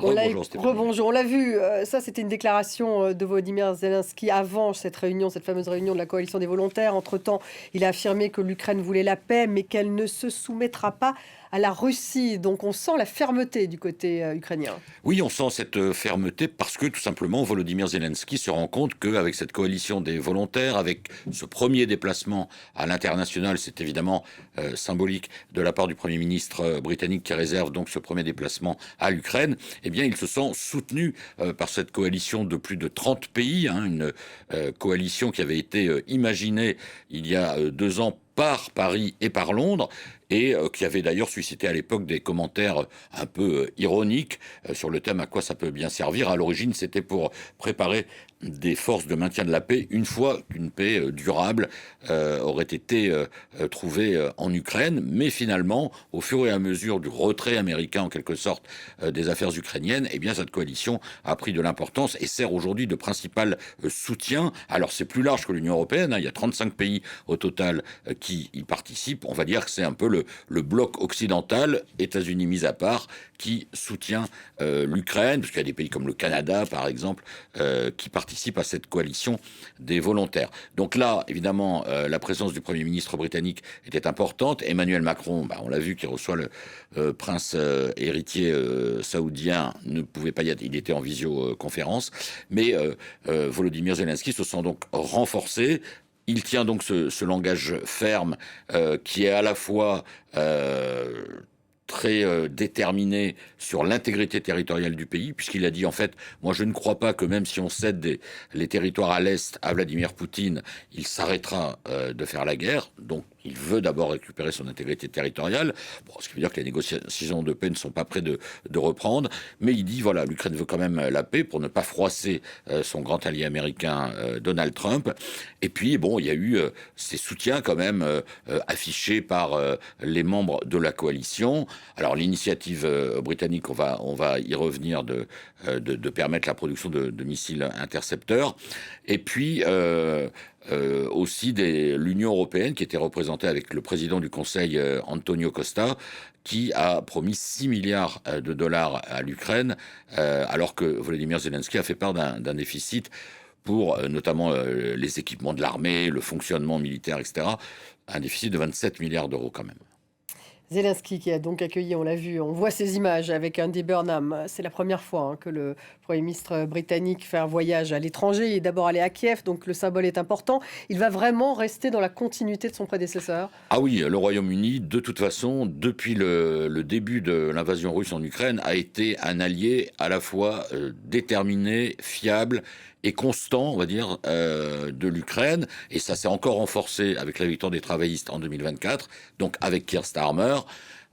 Rebonjour Stéphanie. Rebonjour. On l'a vu, ça c'était une déclaration de Volodymyr Zelensky avant cette réunion, cette fameuse réunion de la coalition des volontaires. Entre-temps, il a affirmé que l'Ukraine voulait la paix, mais qu'elle ne se soumettra pas à la Russie. Donc on sent la fermeté du côté ukrainien. Oui, on sent cette fermeté parce que tout simplement Volodymyr Zelensky se rend compte qu'avec cette coalition des volontaires, avec ce premier déplacement à l'international, c'est évidemment symbolique de la part du Premier ministre britannique qui réserve donc ce premier déplacement à l'Ukraine, eh bien il se sent soutenu par cette coalition de plus de 30 pays, une coalition qui avait été imaginée il y a 2 ans par Paris et par Londres, et qui avait d'ailleurs suscité à l'époque des commentaires un peu ironiques sur le thème à quoi ça peut bien servir. À l'origine, c'était pour préparer des forces de maintien de la paix une fois qu'une paix durable aurait été trouvée en Ukraine. Mais finalement, au fur et à mesure du retrait américain, en quelque sorte, des affaires ukrainiennes, eh bien, cette coalition a pris de l'importance et sert aujourd'hui de principal soutien. Alors, c'est plus large que l'Union européenne, il y a 35 pays au total qui y participent. On va dire que c'est un peu le bloc occidental, États-Unis mis à part, qui soutient l'Ukraine, puisqu'il y a des pays comme le Canada, par exemple, qui participent à cette coalition des volontaires. Donc là, évidemment, la présence du Premier ministre britannique était importante. Emmanuel Macron, on l'a vu, qui reçoit le prince héritier saoudien, ne pouvait pas y être, il était en visioconférence. Mais Volodymyr Zelensky se sent donc renforcé. Il tient donc ce langage ferme qui est à la fois très déterminé sur l'intégrité territoriale du pays, puisqu'il a dit, en fait, moi je ne crois pas que même si on cède les territoires à l'Est à Vladimir Poutine, il s'arrêtera de faire la guerre. Donc il veut d'abord récupérer son intégrité territoriale, ce qui veut dire que les négociations de paix ne sont pas près de reprendre, mais il dit, voilà, l'Ukraine veut quand même la paix pour ne pas froisser son grand allié américain Donald Trump. Et puis, il y a eu ces soutiens quand même affichés par les membres de la coalition. Alors l'initiative britannique, on va y revenir, de permettre la production de missiles intercepteurs. Et puis aussi l'Union européenne, qui était représentée avec le président du Conseil, Antonio Costa, qui a promis 6 milliards de dollars à l'Ukraine, alors que Volodymyr Zelensky a fait part d'un déficit pour notamment les équipements de l'armée, le fonctionnement militaire, etc. Un déficit de 27 milliards d'euros quand même. Zelensky qui a donc accueilli, on l'a vu, on voit ces images avec Andy Burnham. C'est la première fois que le Premier ministre britannique fait un voyage à l'étranger. Il est d'abord allé à Kiev, donc le symbole est important. Il va vraiment rester dans la continuité de son prédécesseur. Ah oui, le Royaume-Uni, de toute façon, depuis le début de l'invasion russe en Ukraine, a été un allié à la fois déterminé, fiable et constant, on va dire, de l'Ukraine. Et ça s'est encore renforcé avec la victoire des travaillistes en 2024, donc avec Keir Starmer.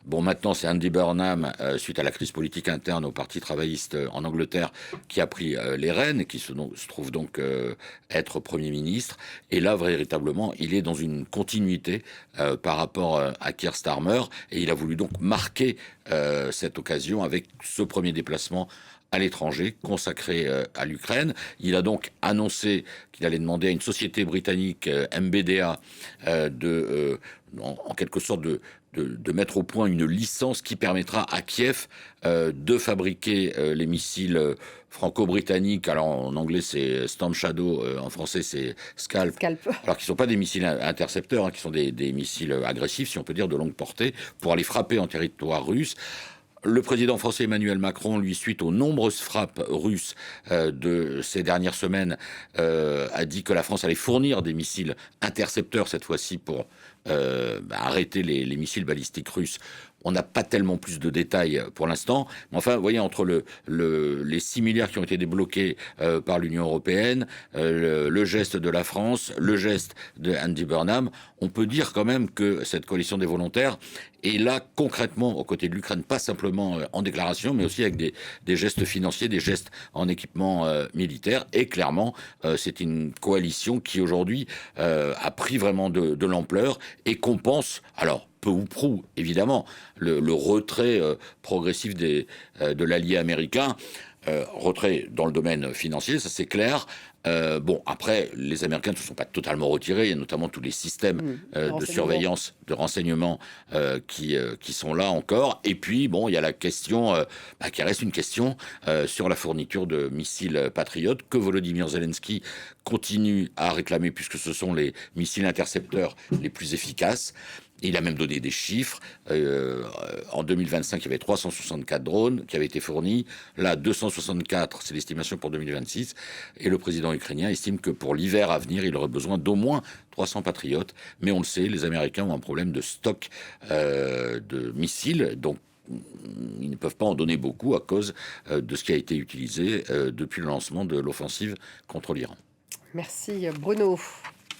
Maintenant, c'est Andy Burnham, suite à la crise politique interne au Parti travailliste en Angleterre, qui a pris les rênes et qui se trouve donc être Premier ministre. Et là, véritablement, il est dans une continuité par rapport à Keir Starmer. Et il a voulu donc marquer cette occasion avec ce premier déplacement à l'étranger, consacré à l'Ukraine. Il a donc annoncé qu'il allait demander à une société britannique, MBDA, en quelque sorte de mettre au point une licence qui permettra à Kiev de fabriquer les missiles franco-britanniques. Alors en anglais c'est Storm Shadow, en français c'est Scalp. Alors qui ne sont pas des missiles intercepteurs, qui sont des missiles agressifs, si on peut dire, de longue portée, pour aller frapper en territoire russe. Le président français Emmanuel Macron, lui, suite aux nombreuses frappes russes de ces dernières semaines, a dit que la France allait fournir des missiles intercepteurs cette fois-ci pour arrêter les missiles balistiques russes. On n'a pas tellement plus de détails pour l'instant. Mais enfin, vous voyez, entre les 6 milliards qui ont été débloqués par l'Union européenne, le geste de la France, le geste de Andy Burnham, on peut dire quand même que cette coalition des volontaires est là concrètement aux côtés de l'Ukraine, pas simplement en déclaration, mais aussi avec des gestes financiers, des gestes en équipement militaire. Et clairement, c'est une coalition qui aujourd'hui a pris vraiment de l'ampleur et compense, alors peu ou prou, évidemment, le retrait progressif de l'allié américain. Retrait dans le domaine financier, ça c'est clair. Bon, après, les Américains ne se sont pas totalement retirés. Il y a notamment tous les systèmes de surveillance, de renseignement qui sont là encore. Et puis, bon, il y a la question qui reste une question sur la fourniture de missiles patriotes que Volodymyr Zelensky continue à réclamer, puisque ce sont les missiles intercepteurs les plus efficaces. Il a même donné des chiffres. En 2025, il y avait 364 drones qui avaient été fournis. Là, 264, c'est l'estimation pour 2026. Et le président ukrainien estime que pour l'hiver à venir, il aurait besoin d'au moins 300 patriotes. Mais on le sait, les Américains ont un problème de stock de missiles. Donc, ils ne peuvent pas en donner beaucoup à cause de ce qui a été utilisé depuis le lancement de l'offensive contre l'Iran. Merci Bruno.